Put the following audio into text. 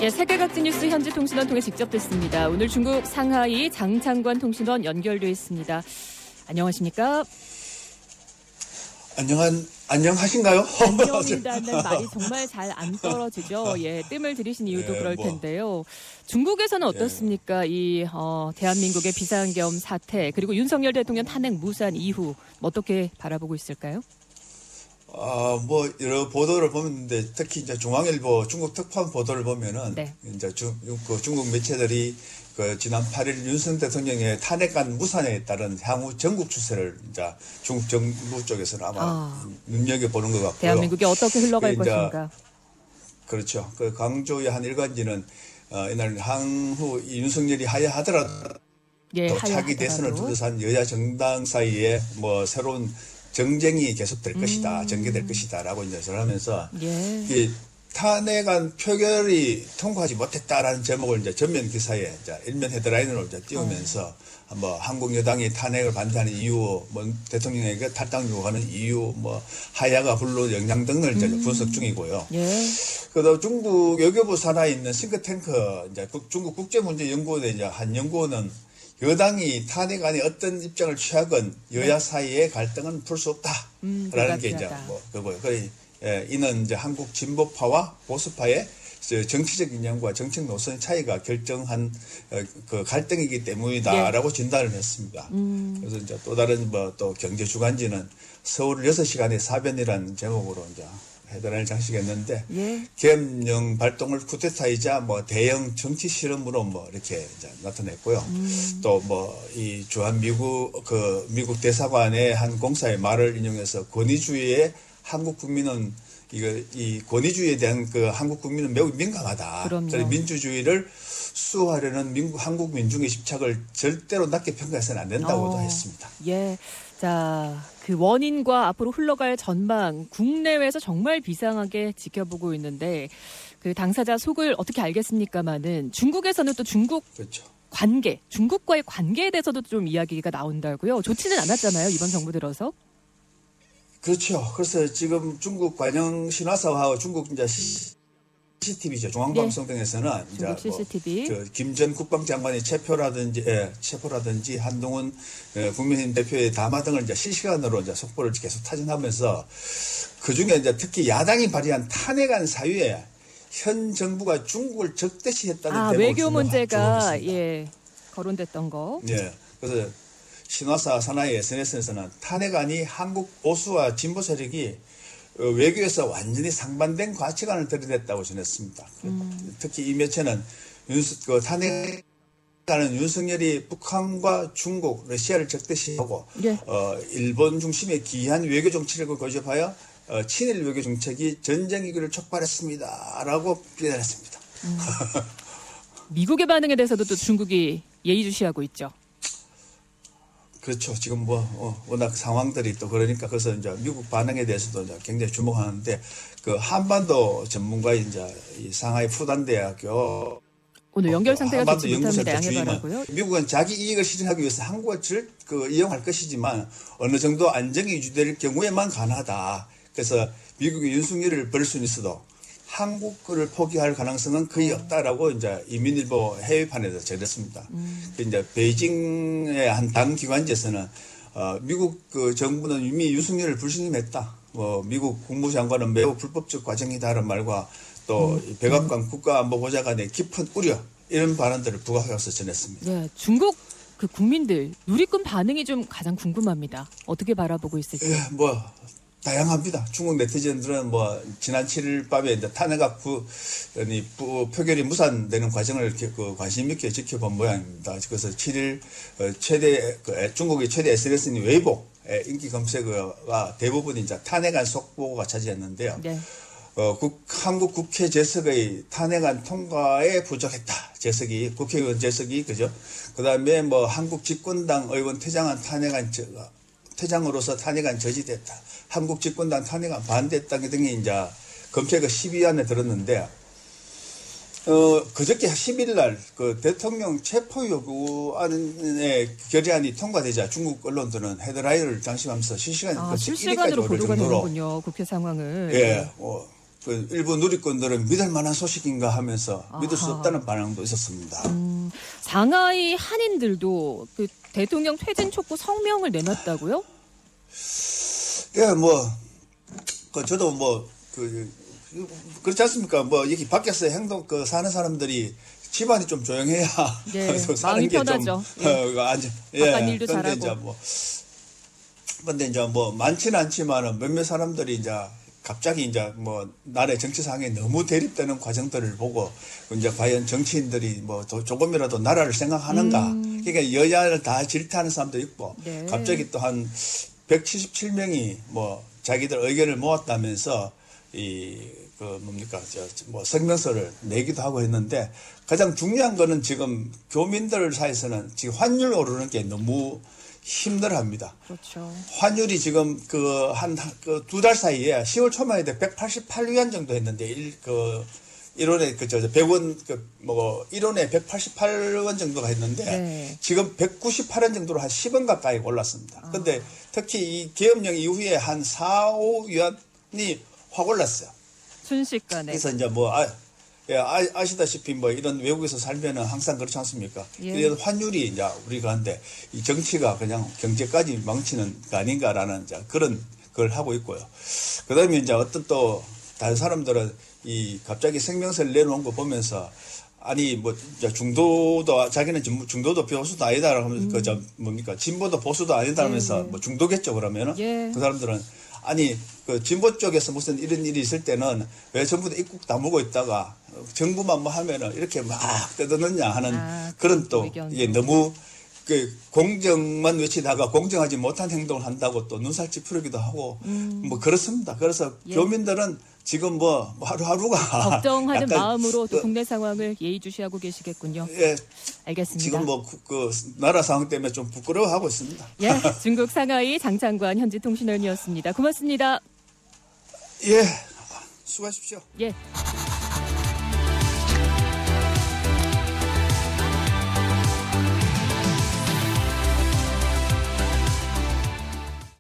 네, 세계 각지 뉴스 현지 통신원 통해 직접 듣습니다. 오늘 중국 상하이 장창관 통신원 연결돼 있습니다. 안녕하십니까? 안녕하신가요? 안녕이라는 말이 정말 잘 안 떨어지죠. 예, 뜸을 들이신 이유도 그럴 텐데요. 중국에서는 어떻습니까? 이 대한민국의 비상계엄 사태 그리고 윤석열 대통령 탄핵 무산 이후 어떻게 바라보고 있을까요? 여러 보도를 보는데 특히 이제 중앙일보 중국 특파원 보도를 보면은 네. 이제 중국 매체들이 지난 8일 윤석열 대통령의 탄핵안 무산에 따른 향후 전국 추세를 이제 중국 정부 쪽에서는 아마 눈여겨 보는 것 같고요. 대한민국이 어떻게 흘러갈 것인가? 그렇죠. 그 강조의 한 일간지는 이날 향후 윤석열이 하야하더라도 차기 대선을 두고선 여야 정당 사이에 새로운 정쟁이 계속될 것이다, 전개될 것이다라고 이제 전하면서 이 탄핵안 표결이 통과하지 못했다라는 제목을 이제 전면 기사에 이제 일면 헤드라인으로 이제 띄우면서 한국 여당이 탄핵을 반대하는 이유, 대통령에게 탈당 요구하는 이유, 하야가 불로 영향 등을 이제 분석 중이고요. 그다음 중국 외교부 산하에 있는 싱크탱크 이제 중국 국제문제연구원의 이제 한 연구원은 여당이 탄핵안에 어떤 입장을 취하건 여야 사이의 갈등은 풀 수 없다라는 게 이제 그거고요. 이는 이제 한국 진보파와 보수파의 정치적 이념과 정책 노선의 차이가 결정한 그 갈등이기 때문이다라고 진단을 했습니다. 그래서 이제 또 다른 또 경제 주간지는 서울 6시간의 사변이라는 제목으로 이제 헤드라인을 장식했는데 계엄령 발동을 쿠데타이자 대형 정치 실험으로 이렇게 이제 나타냈고요. 또 이 주한 미국 대사관의 한 공사의 말을 인용해서 권위주의의 한국 국민은 이 권위주의에 대한 한국 국민은 매우 민감하다. 민주주의를 수호하려는 한국 민중의 집착을 절대로 낮게 평가해서는 안 된다고도 했습니다. 자, 그 원인과 앞으로 흘러갈 전망 국내외에서 정말 비상하게 지켜보고 있는데 그 당사자 속을 어떻게 알겠습니까마는 중국에서는 또 중국과의 관계에 대해서도 좀 이야기가 나온다고요. 좋지는 않았잖아요, 이번 정부 들어서. 그렇죠. 그래서 지금 중국 관영 신화사하고 중국 이제 CCTV죠. 중앙방송 등에서는 이제 김 전 국방장관의 체포라든지 한동훈 국민의힘 대표의 담화 등을 이제 실시간으로 이제 속보를 계속 타진하면서 그 중에 이제 특히 야당이 발의한 탄핵안 사유에 현 정부가 중국을 적대시했다는 대목을 외교 문제가 거론됐던 거. 그래서 신화사 산하의 SNS에서는 탄핵안이 한국 보수와 진보 세력이 외교에서 완전히 상반된 가치관을 들여냈다고 전했습니다. 특히 이 매체는 탄핵안은 윤석열이 북한과 중국, 러시아를 적대시하고 일본 중심의 기이한 외교 정책을 고집하여 친일 외교 정책이 전쟁 위기를 촉발했습니다라고 비난했습니다. 미국의 반응에 대해서도 또 중국이 예의주시하고 있죠. 그렇죠. 지금 워낙 상황들이 또 그러니까 그래서 이제 미국 반응에 대해서도 이제 굉장히 주목하는데 그 한반도 전문가의 이제 이 상하이 푸단대학교 오늘 연결 상태가 좋지 못합니다. 양해 바라고요. 미국은 자기 이익을 실현하기 위해서 한국을 이용할 것이지만 어느 정도 안정이 유지될 경우에만 가능하다. 그래서 미국이 윤석열을 벌 수는 있어도 한국을 포기할 가능성은 거의 없다라고 이제 이민일보 해외판에서 전했습니다. 이제 베이징의 한 당 기관지에서는 미국 정부는 이미 윤석열을 불신임했다. 미국 국무장관은 매우 불법적 과정이다라는 말과 또 백악관 국가안보보좌관의 깊은 우려 이런 발언들을 부각해서 전했습니다. 중국 그 국민들 누리꾼 반응이 좀 가장 궁금합니다. 어떻게 바라보고 있을지. 다양합니다. 중국 네티즌들은 지난 7일 밤에 이제 탄핵안 표결이 무산되는 과정을 관심 있게 지켜본 모양입니다. 그래서 7일 중국의 최대 SNS인 웨이보의 인기 검색어가 대부분 이제 탄핵안 속보가 차지했는데요. 한국 국회 재석의 탄핵안 통과에 부족했다. 국회의원 재석이 그죠. 그다음에 한국 집권당 의원 퇴장으로서 탄핵안 저지됐다. 한국 집권당 탄핵안 반대했다 등이 이제 검색어 10위 안에 들었는데 그저께 10일 날 대통령 체포 요구안의 결의안이 통과되자 중국 언론들은 헤드라인을 장식하면서 실시간으로 보도가 되는군요. 국회 상황을. 그 일부 누리꾼들은 믿을 만한 소식인가 하면서 믿을 수 없다는 반응도 있었습니다. 상하이 한인들도 그 대통령 퇴진 촉구 성명을 내놨다고요? 예, 뭐, 저도 뭐, 그렇지 않습니까? 뭐, 여기 밖에서 사는 사람들이 집안이 좀 조용해야 네, 사는 마음이 게 편하죠. 바깥 일도 잘하고. 근데 이제 뭐, 많지는 않지만은 몇몇 사람들이 이제 갑자기 이제 뭐, 나라의 정치 상황에 너무 대립되는 과정들을 보고, 이제 과연 정치인들이 뭐, 조금이라도 나라를 생각하는가. 그러니까 여야를 다 질타하는 사람도 있고, 네. 갑자기 또 한 177명이 뭐, 자기들 의견을 모았다면서, 성명서를 내기도 하고 했는데, 가장 중요한 거는 지금 교민들 사이에서는 지금 환율 오르는 게 너무 힘들어 합니다. 그렇죠. 환율이 지금 두 달 사이에 10월 초만 해도 188위안 정도 했는데, 1원에 100원, 1원에 188원 정도가 했는데, 네. 지금 198원 정도로 한 10원 가까이 올랐습니다. 근데 특히 이 계엄령 이후에 한 4, 5위안이 확 올랐어요. 순식간에. 그래서 이제 뭐, 아시다시피 뭐 이런 외국에서 살면은 항상 그렇지 않습니까? 예. 이런 환율이 이제 우리가 한데 이 정치가 그냥 경제까지 망치는 거 아닌가라는 이제 그런 걸 하고 있고요. 그 다음에 이제 어떤 또 다른 사람들은 이 갑자기 생명서를 내놓은 거 보면서 아니 뭐 중도도 자기는 중도도 보수도 아니다 하면서 진보도 보수도 아니다 하면서 뭐 중도겠죠 그러면은 예. 그 사람들은 아니 그 진보 쪽에서 무슨 이런 일이 있을 때는 왜 전부 다 입국 다물고 있다가 정부만 뭐 하면은 이렇게 막 떠드느냐 하는 그런 또 이게 너무 그 공정만 외치다가 공정하지 못한 행동을 한다고 또 눈살 찌푸리기도 하고 뭐 그렇습니다. 그래서 교민들은 지금 뭐 하루하루가 걱정하는 마음으로 또 국내 상황을 예의주시하고 계시겠군요. 예, 알겠습니다. 지금 뭐 그 나라 상황 때문에 좀 부끄러워하고 있습니다. 예, 중국 상하이 장창관 현지통신원이었습니다. 고맙습니다. 예, 수고하십시오. 예.